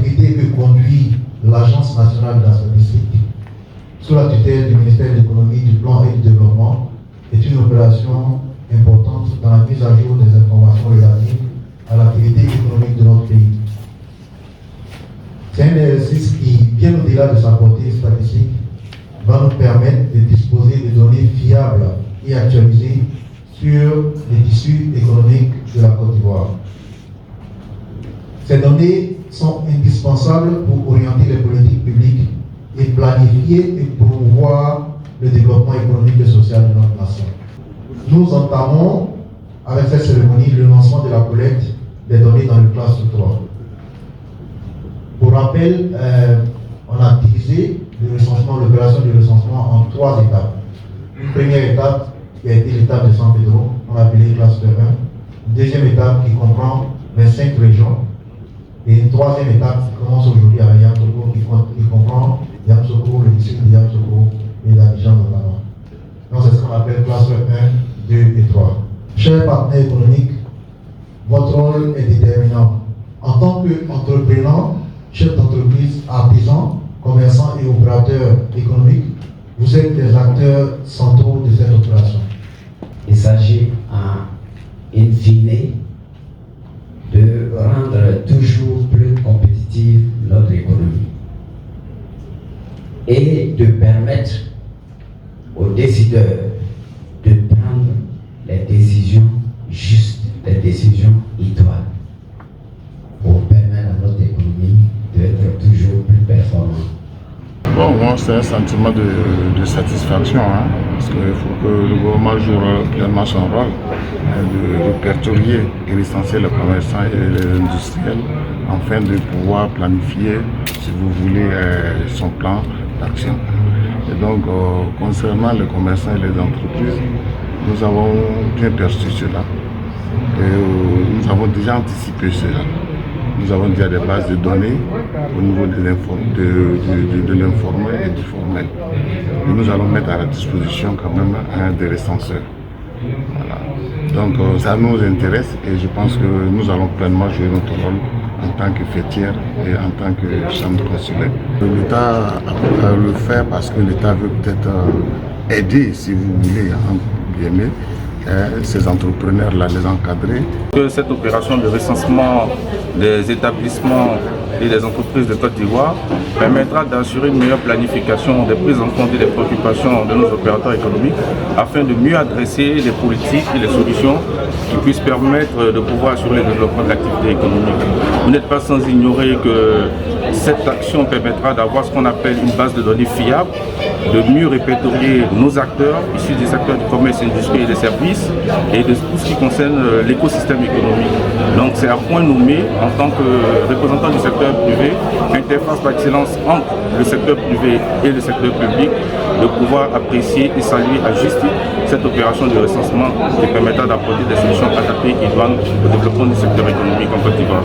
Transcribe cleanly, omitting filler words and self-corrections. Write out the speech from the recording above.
l'activité que conduit l'Agence nationale de la statistique, sous la tutelle du ministère de l'économie, du plan et du développement, est une opération importante dans la mise à jour des informations relatives à l'activité économique de notre pays. C'est un exercice qui, bien au-delà de sa portée statistique, va nous permettre de disposer de données fiables et actualisées sur les tissus économiques de la Côte d'Ivoire. Ces données sont indispensables pour orienter les politiques publiques et planifier et promouvoir le développement économique et social de notre nation. Nous entamons avec cette cérémonie le lancement de la collecte des données dans le classe 3. Pour rappel, on a divisé l'opération de recensement en 3 étapes. Une première étape qui a été l'étape de San Pedro, on l'a appelée classe 1. Une deuxième étape qui comprend 25 régions. Et une troisième étape qui commence aujourd'hui à Yamoussoukro, qui comprend Yamoussoukro, le district de Yamoussoukro et l'Abidjan notamment. Donc c'est ce qu'on appelle classe 1, 2 et 3. Chers partenaires économiques, votre rôle est déterminant. En tant qu'entrepreneur, chef d'entreprise, artisan, commerçants et opérateurs économiques, vous êtes les acteurs centraux de cette opération. Il s'agit, in fine, de rendre toujours plus compétitive notre économie et de permettre aux décideurs de prendre les décisions justes, les décisions idoines pour permettre à notre économie d'être toujours plus performante. Bon, moi, c'est un sentiment de satisfaction, parce qu'il faut que le gouvernement joue pleinement son rôle de répertorier et licencier les commerçants et les industriels afin de pouvoir planifier, si vous voulez, son plan d'action. Et donc, concernant les commerçants et les entreprises, nous avons bien perçu cela et nous avons déjà anticipé cela. Nous avons déjà des bases de données au niveau de l'informel et du formel. Et nous allons mettre à la disposition quand même des recenseurs. Voilà. Donc ça nous intéresse et je pense que nous allons pleinement jouer notre rôle en tant que fêtière et en tant que chambre consulaire. L'État le fait parce que l'État veut peut-être aider, si vous voulez, bien ces entrepreneurs-là, les encadrer. Cette opération de recensement des établissements et des entreprises de Côte d'Ivoire permettra d'assurer une meilleure planification des prises en compte et des préoccupations de nos opérateurs économiques afin de mieux adresser les politiques et les solutions qui puissent permettre de pouvoir assurer le développement de l'activité économique. Vous n'êtes pas sans ignorer que cette action permettra d'avoir ce qu'on appelle une base de données fiable, de mieux répertorier nos acteurs, issus des secteurs du commerce, industrie et des services, et de tout ce qui concerne l'écosystème économique. Donc c'est à point nommé, en tant que représentant du secteur privé, interface par excellence entre le secteur privé et le secteur public, de pouvoir apprécier et saluer à juste titre cette opération de recensement qui permettra d'apporter des solutions adaptées et idoines au développement du secteur économique en Côte d'Ivoire.